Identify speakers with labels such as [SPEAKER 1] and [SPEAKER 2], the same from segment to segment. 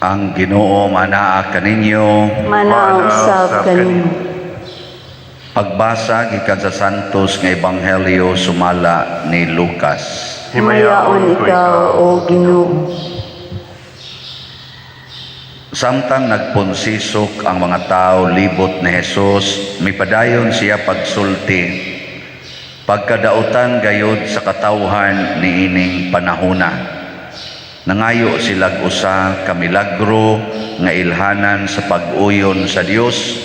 [SPEAKER 1] Ang Ginoo manaa kaninyo.
[SPEAKER 2] Manausab kaninyo.
[SPEAKER 1] Pagbasa gikan sa Santos nga Ebanghelyo sumala ni Lucas.
[SPEAKER 2] Himayaon ikaw, O Ginoo.
[SPEAKER 1] Samtang nagpunsisok ang mga tao libot ni Jesus, mipadayon siya pagsulti. Pagkadautan gayud sa katawhan niining panahona. Nangayo silag usa ka milagro nga ilhanan sa pag-uyon sa Dios,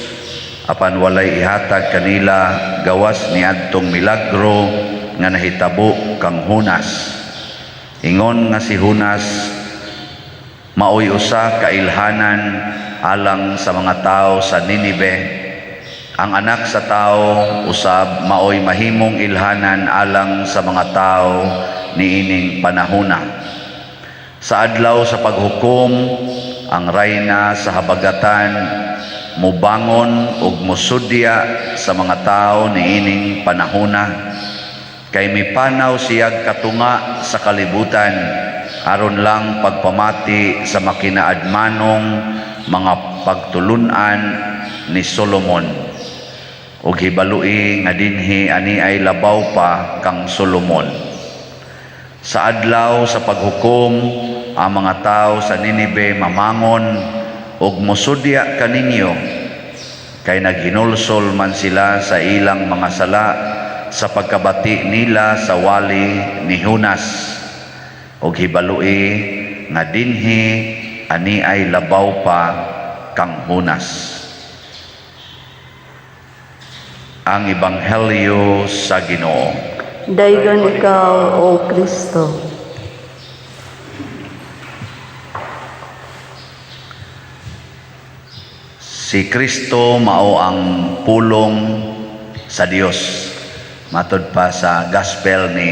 [SPEAKER 1] apan walay ihatag kanila gawas niadtong milagro nga nahitabo kang Hunas. Ingon nga si Hunas maoy usa ka ilhanan alang sa mga tao sa Ninive. Ang anak sa tao usab maoy mahimong ilhanan alang sa mga tao niining panahona. Sa adlaw sa paghukom, ang rayna sa habagatan mubangon ug musudya sa mga tao niining panahona. Kay mipanaw siyag katunga sa kalibutan aron lang pagpamati sa makinaadmanong mga pagtulunan ni Solomon. Ug hibalui nga dinhi ani ay labaw pa kang Solomon. Sa adlaw sa paghukom, ang mga tao sa Ninive mamangon ug musudya kaninyo, kay naghinulsol man sila sa ilang mga sala sa pagkabati nila sa wali ni Hunas. Ug hibalui nga dinhi ani ay labaw pa kang Hunas. Ang Ebanghelyo sa Ginoo.
[SPEAKER 2] Daygon ikaw, O Kristo.
[SPEAKER 1] Si Kristo mao ang pulong sa Dios. Matod pa sa Gospel ni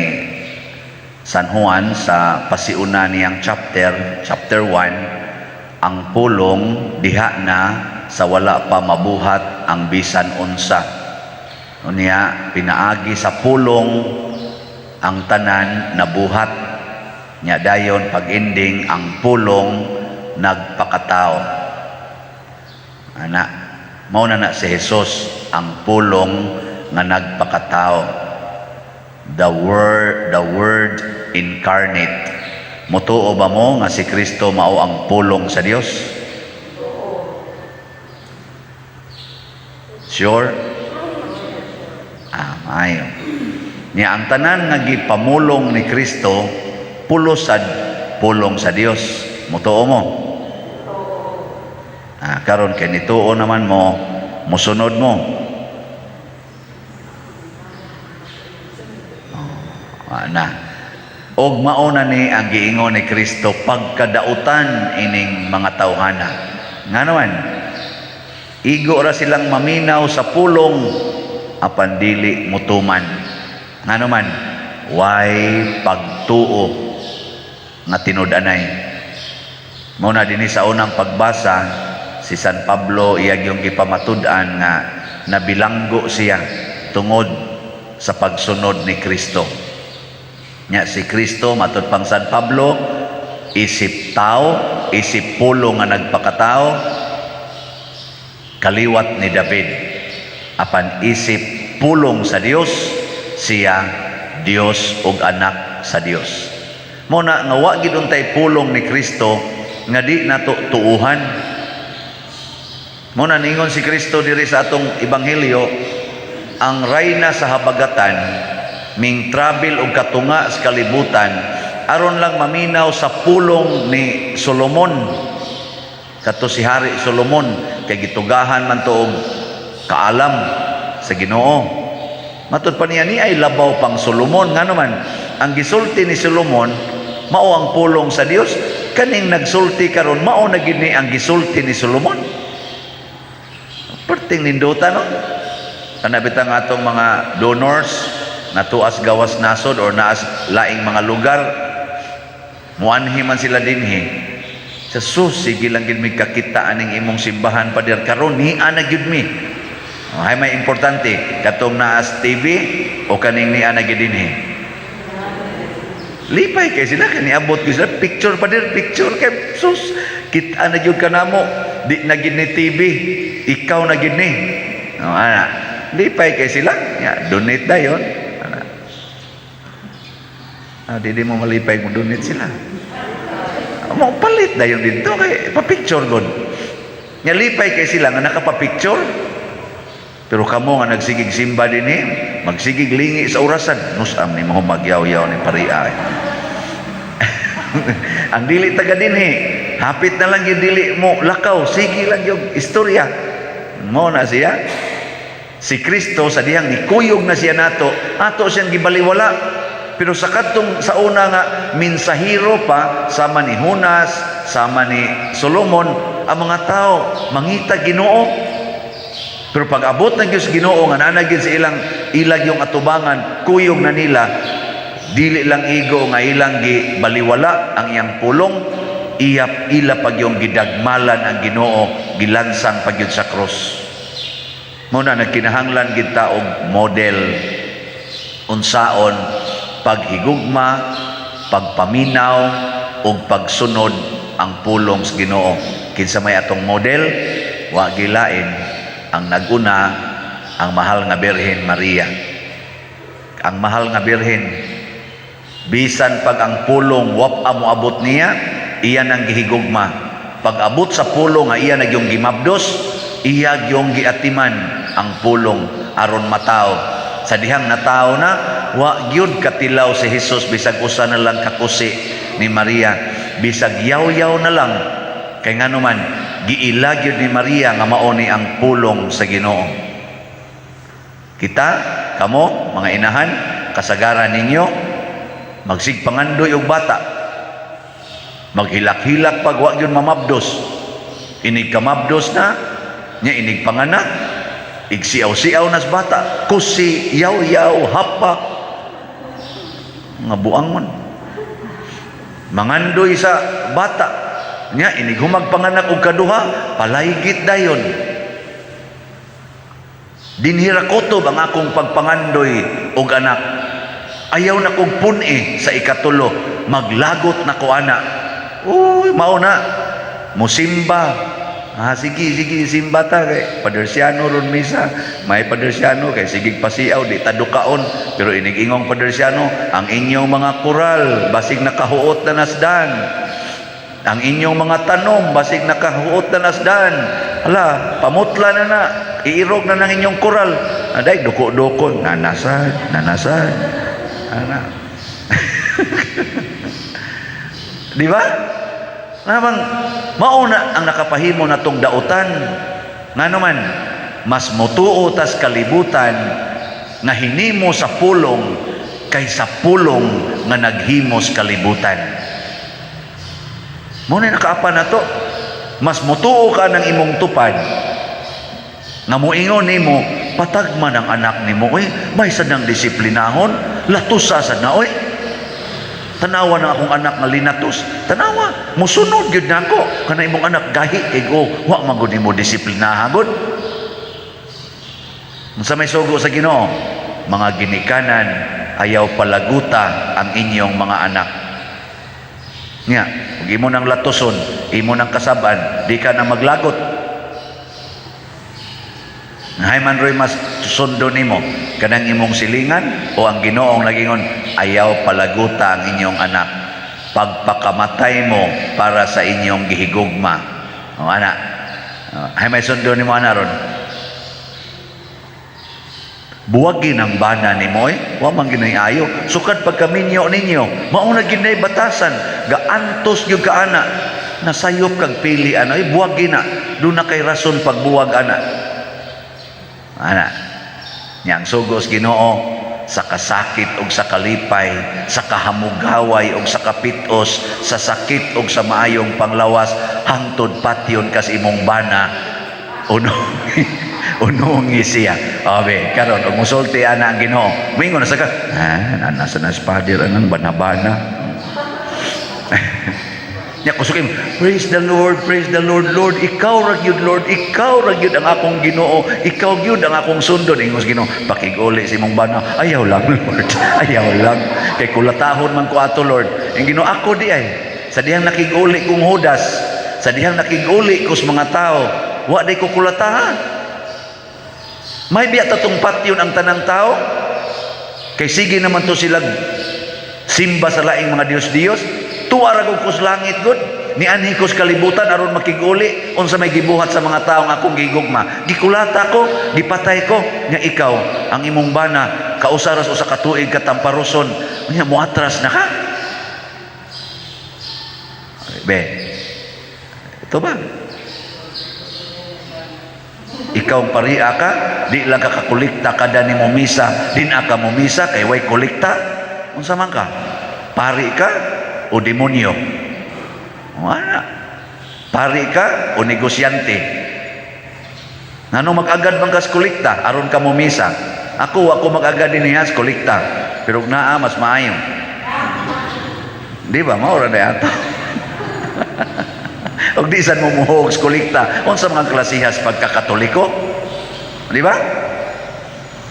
[SPEAKER 1] San Juan sa pasiuna niyang chapter 1, ang pulong diha na sa wala pa mabuhat ang bisan unsa. Unya pinaagi sa pulong ang tanan nabuhat. Nya dayon pag-ending ang pulong nagpakatao. Ana, mao na si Jesus ang pulong nga nagpakatao. The word incarnate. Mutuo ba mo nga si Kristo mao ang pulong sa Dios? Sure? Maayo. Niya ang tanan nga gipamulong ni Kristo pulosad pulong sa Dios. Mutuo mo? Karon kay nituo naman mo, musunod mo. Na. Og mauna ni ang giingon ni Kristo pagkadautan ining mga tawhana. Nga naman, igo ra silang maminaw sa pulong apan dili mutuman. Nga naman, way pagtuo nga tinud-anay. Muna dinhi sa unang pagbasa, si San Pablo iyag yung gipamatud-an nga nabilanggo siya tungod sa pagsunod ni Kristo. Nya si Kristo matud pang San Pablo, isip tao, isip pulong nga nagpakatao, kaliwat ni David. Apan isip pulong sa Dios, siya Dios ug anak sa Dios. Muna nga wa gid untay pulong ni Kristo nga di nato tuuhan. Muna ningon si Kristo diri sa atong ebanghelyo, ang rayna sa habagatan ming travel og katunga sa kalibutan aron lang maminaw sa pulong ni Solomon. Kato si Hari Solomon kay gitugahan man tuog kaalam sa Ginoo. Matud pa niya ni ay labaw pang Solomon. Nga naman, ang gisulti ni Solomon mao ang pulong sa Dios. Kaning nagsulti karon mao na gid ni ang gisulti ni Solomon. Perting ninduta no. Kanabitang atong mga donors na tuas gawas nasod or naas laing mga lugar, muanhi man sila dinhi. Sa sige lang gid mi kakita aning imong simbahan pader karon ni ana gid mi. Hay may importante katong naas TV o kaning ni ana gid dinhi. Lipay kay sila kaniabot ko sila picture pa din picture kay sus kita na jud kanamo di na gid ni TV ikaw na gid ni ana lipay kay sila ya donate dayon di mo malipay mo donate sila mo palit dayon dito kay pa picture god nya lipay kay sila nga nakapa-picture pero kamo nga nagsigig simba dinhi magsigig lingi sa orasan nusam ni mo magyaw-yaw ni paria ang dili taga dinhi hapit na lang yung dili mo lakaw sige lang yung istorya mo na siya si Kristo sa dihang nikuyog na siya nato ato siyang gibaliwala pero sa kadtong sa una nga minsahiro pa sama ni Jonas sama ni Solomon ang mga tao mangita Ginoo pero pag abot na Diyos Ginoo nga nanagin sa ilag yung atubangan kuyog na nila dili lang igo nga ilang gibaliwala ang iyang pulong ila pag yung gidagmalan ang Ginoo gilansang pag yun sa cross muna nagkinahanglan gid ta og model unsaon paghigugma pagpaminaw ug pagsunod ang pulong sa Ginoo kinsa may atong model wa gilain ang naguna ang mahal nga Birhen Maria ang mahal nga Birhen bisan pag ang pulong wap amo abot niya iya nang gihigugma pag abot sa pulong nga iya nagyong gimabdos iya gyong giatiman ang pulong aron matao sa dihang natao na wa gyud katilaw si Hesus bisag usa na lang kakusi ni Maria bisag yaw-yaw na lang kay ngano man giilag yun ni Maria nga mauni ang pulong sa Ginoo kita kamo mga inahan kasagaran ninyo magsigpangandoy og bata maghilak-hilak pag wa yun mamabdos inig kamabdos na nya inig panganak igsiaw-siaw nas bata kusi yaw-yaw hapak nga buang man mangandoy sa bata nya inig humag panganak og kaduha palaygit dayon dinhira kutob ang akong pagpangandoy og anak ayaw na kong puni sa ikatulo maglagot na ko ana uy mao na musimba sige simba ta kay padersiano ron misa may padersiano kay sigig pasiaw di tadukaon pero inig ingong padersiano ang inyong mga koral basig nakahuot na nasdan ang inyong mga tanom basig nakahuot na nasdan hala pamutla na iirog na ng inyong koral aday duko-duko nanasad ana di ba namang mauna ang nakapahimo natong dautan ngano man mas motuo tas kalibutan nga hinimo sa pulong kaysa pulong nga naghimos kalibutan mo na nakaapa na to mas motuo ka ng imong tupad nga moingon nimo patagman ang anak nimo oy may sadang disiplinahon latusa sad na oy tanawa na akong anak nga linatos tanawa musunod gyud nako kana imong anak gahi ego wa man gud nimo disiplinahan gud unsa may sugo sa Ginoo mga ginikanan ayaw palaguta ang inyong mga anak nya ug imo nang latoson imo nang kasaban di ka na maglagot hay man roy mas sundo nimo kanang imong silingan o ang Ginoong nagingon ayaw palaguta ang inyong anak pagpakamatay mo para sa inyong gihigugma o ana hay may sundo nimo ana ron buwagin ang bana ni mo wa man ginay ayo sukad pagkaminyo ninyo mao na ginay batasan gaantos gyud ka ana nasayop kag pili ana buwagin na do na kay rason pagbuwag ana niyang sugos Ginoo sa kasakit ug sa kalipay sa kahamugaway ug sa kapitos sa sakit ug sa maayong panglawas hangtod patyon kas imong bana unungi siya abe karon ug musulti ana ang Ginoo mingon na sa ka nasa na spader anang bana-bana Nya kusukin, praise the Lord, Lord, ikaw ra gyud Lord, ikaw ra gyud ang akong Ginoo, ikaw gyud ang akong sundon. Ingos Ginoo, pakiguli sa imong bana. Ayaw lang Lord, ayaw lang. Kay kulatahon man ko ato Lord. Ang Ginoo ako di ay sa dihang nakiguli kong Judas, sa dihang nakiguli ko sa mga tao, wa day ko kulatahan. May biya tatong patyon ang tanang tao. Kay sige naman to sila simba sa laing mga Dios-Dios. Tuwa ra ko sa langit gud. Nianhi ko sa kalibutan aron makiguli unsa may gibuhat sa mga taong akong gigugma. Gikulata ko, gipatay ko nya ikaw ang imong bana kausaras usa ka tuig katamparuson. Nya moatras na ka. Be. Ito ba? Ikaw ang paria ka, di lang ka kakulikta kada ni mo misa, din aka mo misa kay way kulikta. Unsa man ka? Pari ka o demonyo? Wala. Pari ka o negosyante? Nganong mag-agad man ka sa kulikta aron ka mo misa? Ako mag-agad din niya sa kulikta, pero naa mas maayo. Di ba? Maura na yato. Og di san mo muhog sa kulikta unsa mga klasihas pagkakatoliko, di ba?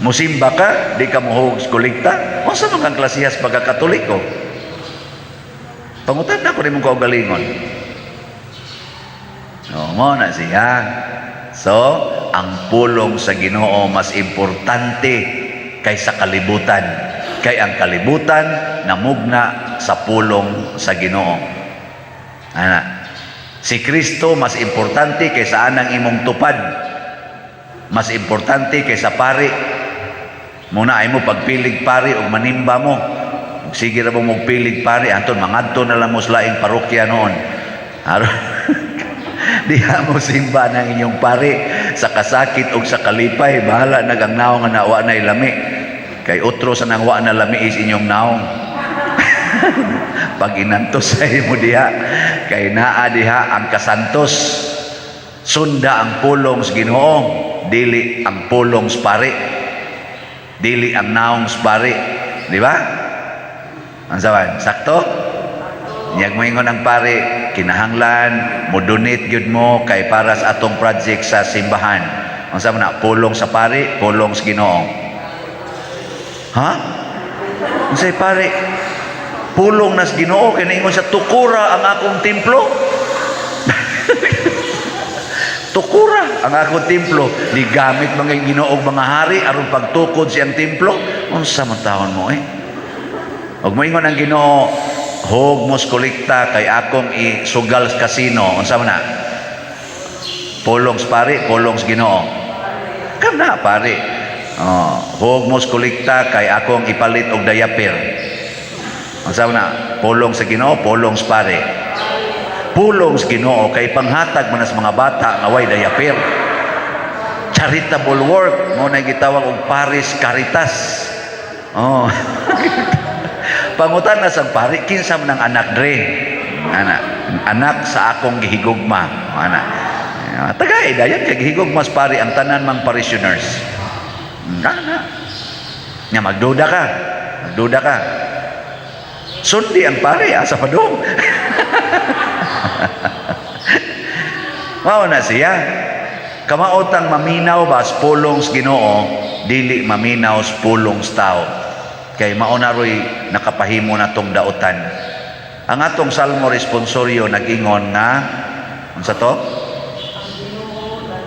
[SPEAKER 1] Musimba ka di ka muhog sa kulikta unsa mga klasihas pagkakatoliko. Pangutan na ko rin mong kaugalingon. Mo na siya. So ang pulong sa Ginoo mas importante kaysa kalibutan, kay ang kalibutan namugna sa pulong sa Ginoo. Ana, si Kristo mas importante kaysa anang imong tupad. Mas importante kaysa pari. Muna ay mo pagpilig pari o manimba mo. Sige ra mo magpilig pari anton mangadto na lang mo sa laing parokya noon. Diha mo simba ng inyong pari sa kasakit o sa kalipay. Bahala nagang naong nga nawa na ilami. Kay utro sa nang wa na lami is inyong naong. Pag inantos sa imo diha kay naa diha ang kasantos. Sunda ang pulong sa Ginoo, dili ang pulong sa pari, dili ang naong sa pari, di ba? Ang saban, sakto? Niyag mo ingon ang pari, kinahanglan mo donate gyud mo kay para sa atong project sa simbahan. Ang saban na pulong sa pari, pulong sa Ginoo. Ha? Ang say pari, pulong nas Ginoo kay ingon sa tukura ang akong templo. Tukura ang akong templo, di gamit mga Ginoo mga hari aron pagtukod siyang templo. Unsa man taon mo Og moingon ang Ginoo, hog mos kolekta kay akong isugal sa kasino. Unsa man na? Pulong sa pari, pulong sa Ginoo. Kana pari. Hog mos kolekta kay akong ipalit og diaper. Unsa man na? Pulong sa Ginoo, pulong sa pari. Pulong sa Ginoo kay panghatag man sa mga bata nga way diaper. Charitable work mo na gitawag og Paris Caritas. Pangutan na sang pari kinsa man ang anak dre. Anak sa akong gihigugma. Ana. Tagay dayon kay gihigugma sa pari ang tanan mang parishioners. Ana. Nya magduda ka. Magduda ka. Sundi ang pari sa padung. Mao na siya. Kamaotang maminaw ba sa pulong sa Ginoo, dili maminaw sa pulong sa tao. Kay mao na roy nakapahimo na tong dautan. Ang atong salmo responsoryo nag-ingon nga unsa to?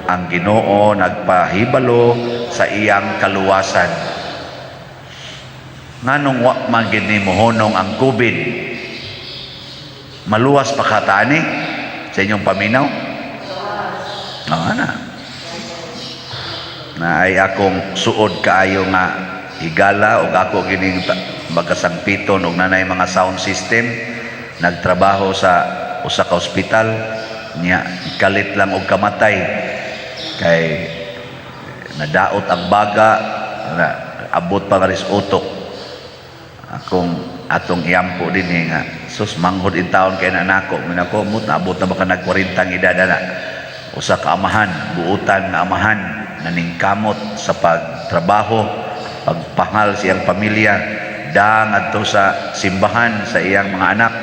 [SPEAKER 1] Ang Ginoo nagpahibalo sa iyang kaluwasan. Nganong wa man gid ni mohonong ang COVID? Maluwas pa kataani sa inyong paminaw? Na ay akong suod kaayo nga higala og ako gining bagasangpiton og nanay mga sound system, nagtrabaho sa usa ka ospital nya kalit lang og kamatay kay nadaot ang baga na abot pa ris utok. Atong iyampo din nga sus manghod in taon kay nanako minako mut naabot na baka nag 40 edad na. Usa ka amahan, buutan nga amahan naningkamot sa pagtrabaho, pagpahal sa iyang pamilya, daang adto sa simbahan sa iyang mga anak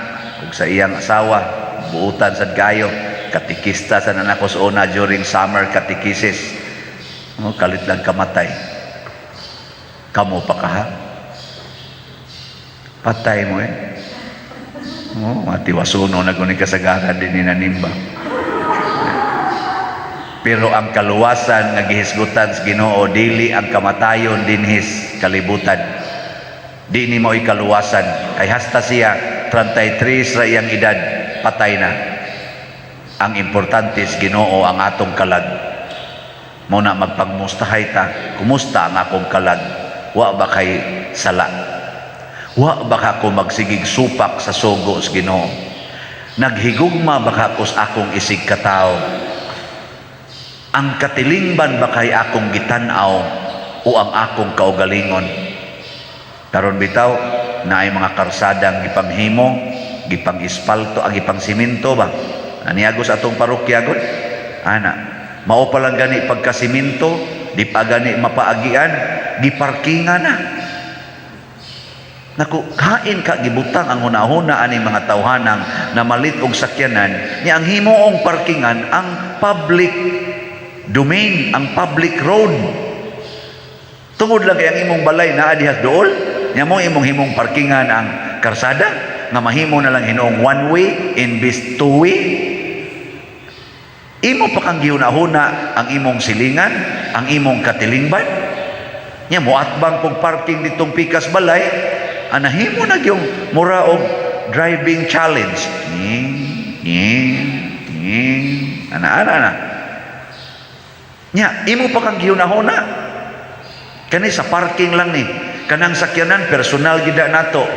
[SPEAKER 1] ug sa iyang asawa, buutan sa gayo, katikista sa anak ko sa una during summer catechesis. Kalit lang kamatay. Kamo pa ka ha? Patay mo matiwasuno na kung kasagaran din ni nanimba. Pero ang kaluwasan nga gihisgutan sa Ginoo dili ang kamatayon dinhis kalibutan. Di ni mo ikaluwasan kay hasta siya 33 sa iyang edad patay na. Ang importante sa Ginoo ang atong kalag. Mo na magpagmustahay ta, kumusta ang akong kalag? Wa ba kay sala? Wa ba ka ko magsigig supak sa sugo sa Ginoo? Naghigugma ba ka ko sa akong isig katao? Ang katilingban ba kay akong gitanaw o ang akong kaugalingon? Karon bitaw na ay mga karsadang gipanghimo, gipang ispalto, gipang siminto ba? Aniagos atong parokya gud. Ana, mao pa lang gani pagkasiminto, di pa gani mapaagian, giparkingan na. Naku, kain ka gibutang ang hunahuna aning mga tawhanang na malit og sakyanan, ni ang himuong parkingan ang public domain, ang public road. Tungod lang kay ang imong balay naa dihas dool, nya mo imong himong parkingan ang karsada nga mahimo na lang hinoong one way imbis two way. Imo pa kang gihunahuna ang imong silingan, ang imong katilingban. Nya mo atbang kung parking ditong pikas balay, anahimo na yung mura og driving challenge. Ana. Nya, imo pa kang gihunahuna. Kani sa parking lang ni. Kanang sakyanan, personal gida nato.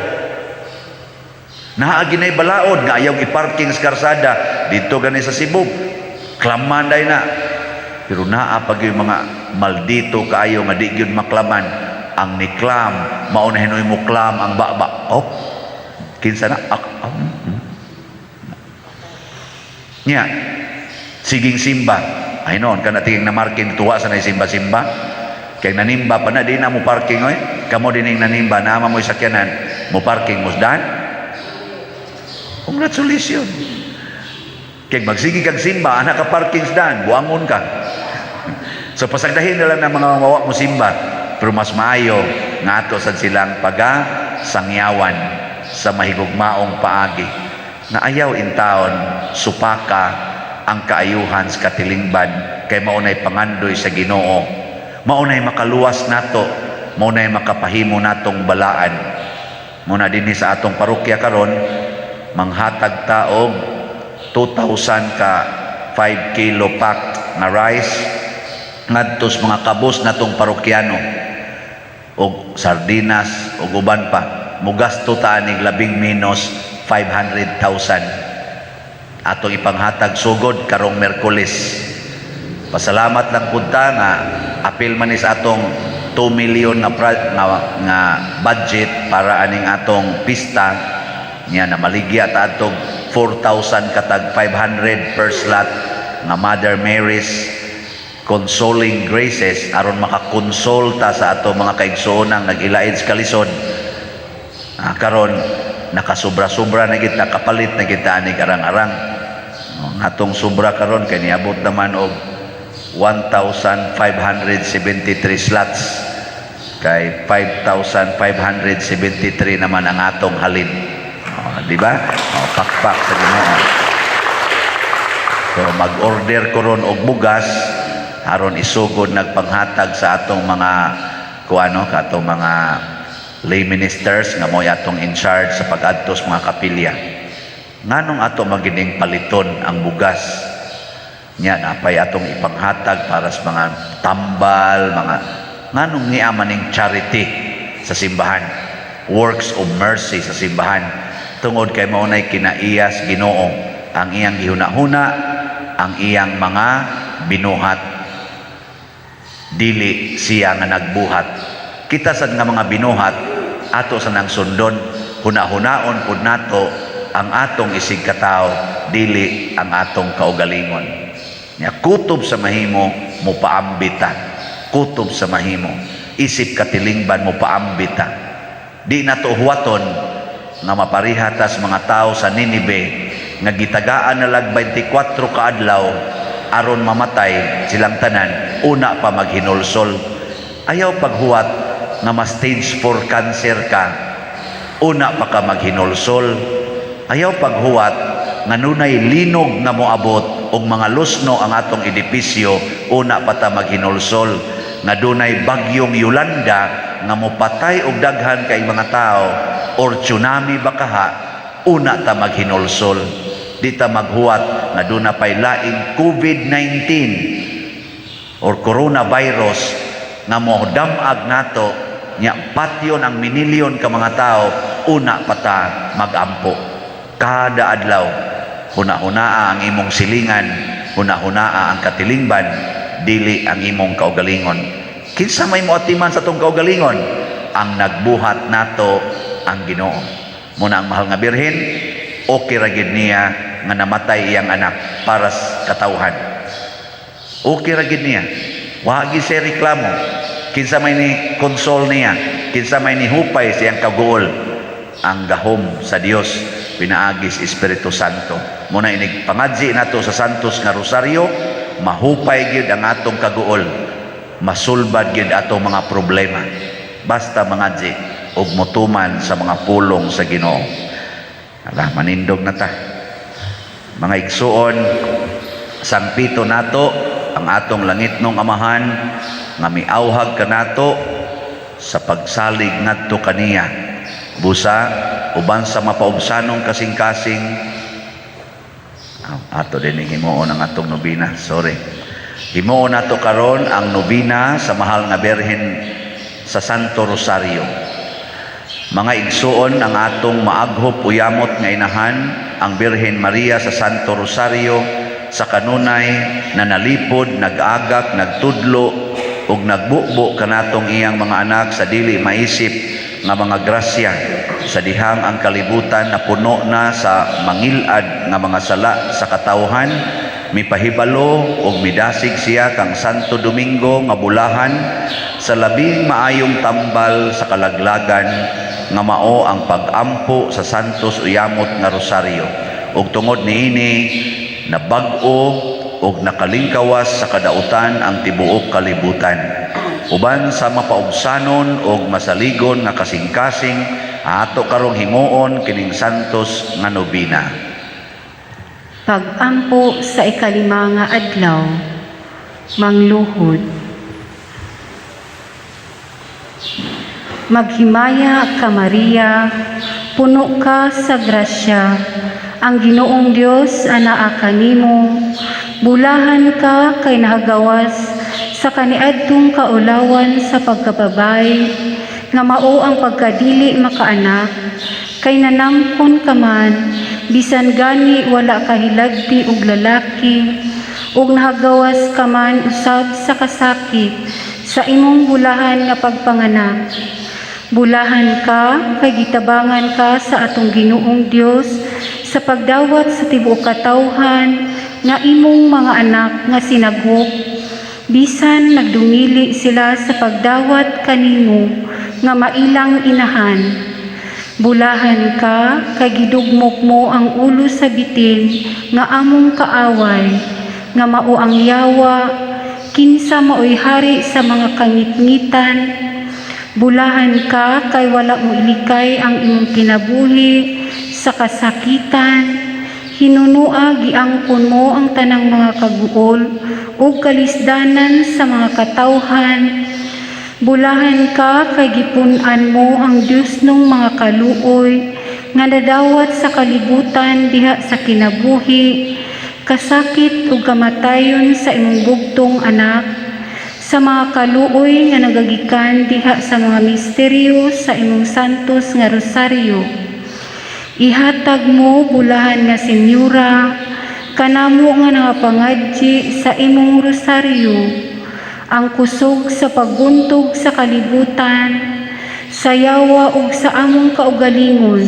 [SPEAKER 1] Naa ginay balaod nga ayaw i-parking sa karsada dito gani sa Cebu. Klamanday na. Pero naa pag yung mga maldito kaayo nga di gyud maklaman. Ang niklam, maunahin mo klam ang baba. Kinsa na? Nya, siging simba. Ay noon, ka natingin na marking tuwa sa na simba-simba. Kaya nanimba pa na, di na mo parking oy. Kamo din yung nanimba, naama mo sakyanan, mo parking mo dan. Congratulations. Kaya magsigi kang simba, anak ka parking dan, buangon ka. So pasagdahin na lang ng mga mawa mo simba. Pero mas maayo, nga ato sa silang sangyawan sa mahigugmaong paagi. Na ayaw in taon, supaka, ang kaayuhan sa katilingban kay maunay pangandoy sa Ginoo, maunay makaluwas nato, maunay makapahimo natong balaan. Muna dinhi sa atong parokya karon manghatag taog 2,000 ka 5 kilo pack na rice ngadtos mga kabos natong parokyano og sardinas og uban pa. Mugasto ta aning labing menos 500,000 atong ipanghatag sugod karong Merkulis. Pasalamat lang punta nga apil man sa atong 2 million nga budget para aning atong pista niya na maligya ta atong 4,000 katag 500 per slot nga Mother Mary's Consoling Graces aron makakonsulta sa atong mga kaigsoonang nag-ilaid sa kalisod. Karon nakasubra-subra na kita, kapalit na kita ni karang-arang. Atong sobra karon kay niabot naman og 1,573 slots. Kay 5,573 naman ang atong halin. Di ba? Pakpak sa Ginoo. So mag-order ko ron og bugas aron isugod nagpanghatag sa atong mga katong mga lay ministers nga mo'y atong in charge sa pag-adtos mga kapilya. Nganong ato magining paliton ang bugas nya napay atong ipanghatag para sa mga tambal, mga nganong niya maning charity sa simbahan, works of mercy sa simbahan, tungod kay maunay kinaiyas Ginoo ang iyang gihuna-huna, ang iyang mga binuhat, dili siya nga nagbuhat. Kita sad nga mga binuhat ato sa nang sundon, huna-hunaon pud nato ang atong isig katao, dili ang atong kaugalingon. Nya kutob sa mahimo mo paambita, kutob sa mahimo isip katilingban mo paambita. Di nato huwaton nga maparihatas mga tao sa Ninive nga gitagaan na lag 24 ka adlaw aron mamatay silang tanan, una pa maghinulsol. Ayaw paghuwat nga ma stage 4 cancer ka, una pa ka maghinulsol. Ayaw paghuwat nga nunay linog nga moabot og mga lusno ang atong edipisyo, una pa ta maghinulsol. Nga dunay bagyong Yolanda nga mopatay og daghan kay mga tao or tsunami bakaha, una ta maghinulsol. Di ta maghuwat nga duna pay laing COVID-19 or coronavirus nga modamag nato nya patyon ang minilyon ka mga tao, una pa ta magampo. Kada adlaw huna-hunaa ang imong silingan, huna-hunaa ang katilingban, dili ang imong kaugalingon. Kinsa may moatiman sa tong kaugalingon? Ang nagbuhat nato ang Ginoo. Muna ang mahal nga birhen, okay ra gid niya nga namatay iyang anak para sa katawhan. Okay ra gid niya. Wa gid siya reklamo. Kinsa may ni konsol niya, kinsa may ni hupay siyang kaguol. Ang gahom sa Dios pinaagis Espiritu Santo. Muna inig pangadji nato sa Santos nga Rosaryo, mahupay gyud ang atong kaguol, masulbad gyud atong mga problema, basta mangadji ug motuman sa mga pulong sa Ginoo. Ala, manindog na ta mga igsuon. Sangpito nato ang atong langitnong Amahan nga miawhag kanato sa pagsalig ngadto kaniya, busa uban sa mapaubsanong kasing-kasing. Ato din himuon ang atong nobina. Sorry. Himuon nato karon ang nobina sa mahal nga Birhen sa Santo Rosario. Mga igsuon, ang atong maaghop uyamot nga inahan, ang Birhen Maria sa Santo Rosario, sa kanunay na nalipod, nag-agak, nagtudlo ug nagbukbo kanatong iyang mga anak sa dili maisip nga mga grasya, sa dihang ang kalibutan na puno na sa mangilad nga mga sala sa katawhan, mipahibalo ug midasig siya kang Santo Domingo nga bulahan sa labing maayong tambal sa kalaglagan nga mao ang pag-ampo sa Santos Uyamot nga Rosario. Ug tungod niini nabag-o ug nakalingkawas sa kadautan ang tibuok kalibutan. Uban sa mapaubsanon ug masaligon nga kasing-kasing, ato karong himuon kining santos nga nobina.
[SPEAKER 3] Pag-ampo sa ikalima nga adlaw, mangluhod. Maghimaya ka Maria, puno ka sa grasya, ang Ginoong Dios anaa kanimo, bulahan ka kay nahagawas sa kaniadtong kaulawan sa pagkababay, nga mao ang pagkadili makaanak, kay nanangkon ka man, bisan gani wala kahilagti ug lalaki, ug nahagawas ka man usab sa kasakit sa imong bulahan nga pagpanganak. Bulahan ka kay gitabangan ka sa atong Ginoong Dios sa pagdawat sa tibuok katawhan nga imong mga anak nga sinagop, bisan nagdumili sila sa pagdawat kanimo nga mailang inahan. Bulahan ka kay gidugmok mo ang ulo sa bitin nga among kaaway, nga mao ang yawa kinsa maoy hari sa mga kangitngitan. Bulahan ka kay wala mo ilikay ang imong kinabuhi sa kasakitan. Hinunua giangkon mo ang tanang mga kaguol ug kalisdanan sa mga katawhan. Bulahan ka kay gipun-an mo ang Dios nung mga kaluoy nga nadawat sa kalibutan diha sa kinabuhi, kasakit ug kamatayon sa imong bugtong anak, sa mga kaluoy nga nagagikan diha sa mga misteryo sa imong santos nga rosaryo. Ihatag mo bulahan nga Senyora kanamo nga nangapangadji sa imong rosaryo, ang kusog sa pagbuntog sa kalibutan, sa yawa ug sa among kaugalingon.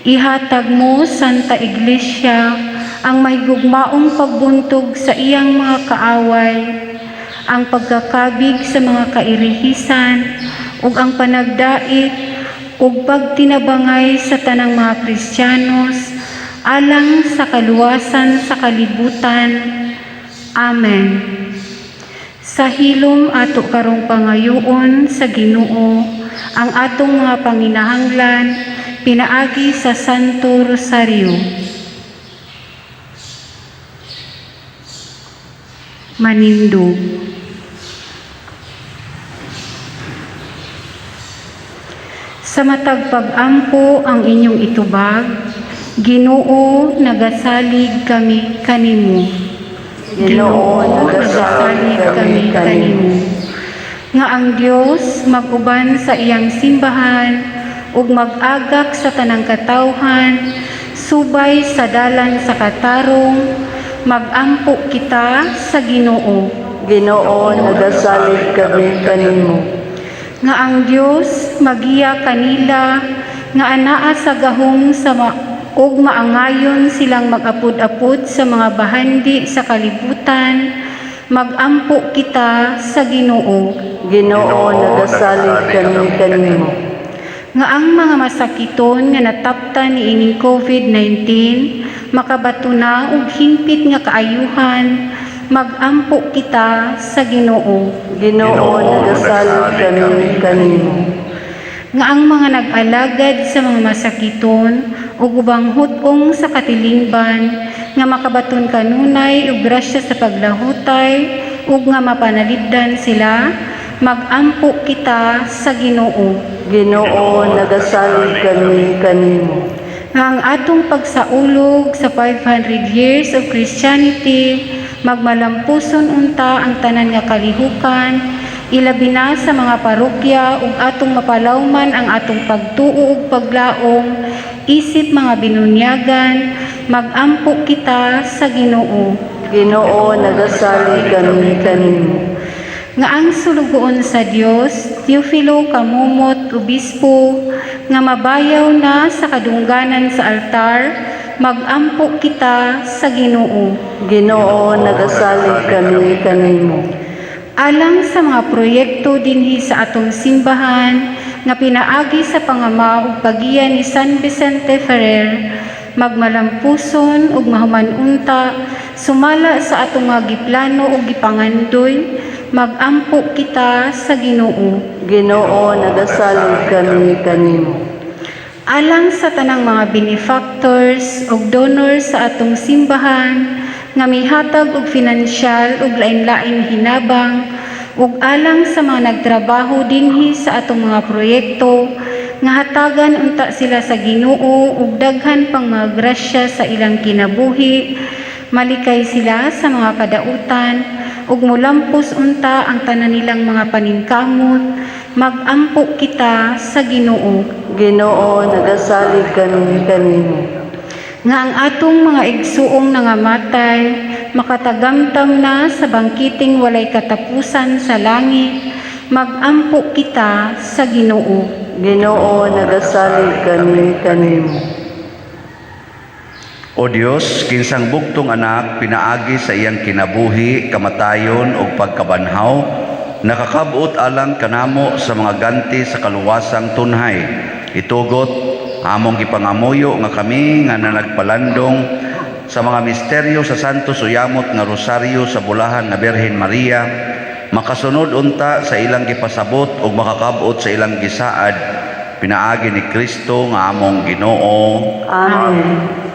[SPEAKER 3] Ihatag mo Santa Iglesia ang mahigugmaong pagbuntog sa iyang mga kaaway, ang pagkakabig sa mga kairihisan ug ang panagdait ug pagtinabangay sa tanang mga Kristiyanos, alang sa kaluwasan sa kalibutan. Amen. Sa hilom ato karong pangayoon sa Ginoo, ang atong mga panginahanglan pinaagi sa Santo Rosario. Manindog. Sa matag pag-ampo ang inyong itubag, Ginoo, nagasalig kami kanimo.
[SPEAKER 2] Ginoo, nagasalig kami kanimo.
[SPEAKER 3] Nga ang Dios mag-uban sa iyang simbahan ug mag-agak sa tanang katawhan, subay sa dalan sa katarong, mag-ampo kita sa Ginoo.
[SPEAKER 2] Ginoo, nagasalig kami kanimo.
[SPEAKER 3] Nga ang Dios magiya kanila nga anaa sa gahom sa ug maangayon silang mag-apod-apod sa mga bahandi sa kalibutan, mag-ampo kita sa Ginoo.
[SPEAKER 2] Ginoo, nagasalig kami kanimo.
[SPEAKER 3] Nga ang mga masakiton nga nataptan ni ining COVID-19 makabato na og hingpit nga kaayuhan, mag-ampo kita sa Ginoo.
[SPEAKER 2] Ginoo, nagasalig kami kanimo.
[SPEAKER 3] Nga ang mga nag-alagad sa mga masakiton ug ubang hutong sa katilingban nga makabaton kanunay ug grasya sa paglahutay ug nga mapanalipdan sila, mag-ampo kita sa Ginoo.
[SPEAKER 2] Ginoo, nagasalig kami kanimo.
[SPEAKER 3] Nga ang atong pagsaulog sa 500 years of Christianity, magmalampuson unta ang tanan nga kalihukan, ilabi na sa mga parokya ug atong mapalawman ang atong pagtuo ug paglaom, isip mga binunyagan, mag-ampo kita sa Ginoo.
[SPEAKER 2] Ginoo, nagasalig kami kanimo.
[SPEAKER 3] Nga ang sulugoon sa Dios, Teofilo Kamumot, Obispo, nga mabayaw na sa kadungganan sa altar, mag-ampo kita sa Ginoo.
[SPEAKER 2] Ginoo, nagasalig kami kanimo.
[SPEAKER 3] Alang sa mga proyekto dinhi sa atong simbahan nga pinaagi sa pangama ug pagiya ni San Vicente Ferrer, magmalampuson ug mahumanunta sumala sa atong mga giplano ug gipangandoy, mag-ampo kita sa Ginoo.
[SPEAKER 2] Ginoo, nagasalig kami kanimo.
[SPEAKER 3] Alang sa tanang mga benefactors ug donors sa atong simbahan nga mihatag og finansyal ug lain-laing hinabang, ug alang sa mga nagtrabaho dinhi sa atong mga proyekto nga hatagan unta sila sa Ginoo ug daghan pang mga grasya sa ilang kinabuhi, malikay sila sa mga kadautan ug mulampos unta ang tanan nilang mga paningkamot, mag-ampo kita sa Ginoo.
[SPEAKER 2] Ginoo, nagasalig kami kanimo.
[SPEAKER 3] Nga ang atong mga igsuong nangamatay, makatagamtam na sa bangkiting walay katapusan sa langit, mag-ampo kita sa Ginoo.
[SPEAKER 2] Ginoo, nagasalig kami kanimo.
[SPEAKER 1] O Dios, kinsang bugtong anak pinaagi sa iyang kinabuhi, kamatayon ug pagkabanhaw, nakakabot alang kanamo sa mga ganti sa kaluwasang tunhay. Itugot among gipangamuyo nga kami nga nagpalandong sa mga misteryo sa Santo Suyamot nga Rosaryo sa bulahan nga Birhen Maria, makasunod unta sa ilang gipasabot ug makakabot sa ilang gisaad, pinaagi ni Kristo nga among Ginoo.
[SPEAKER 2] Amen.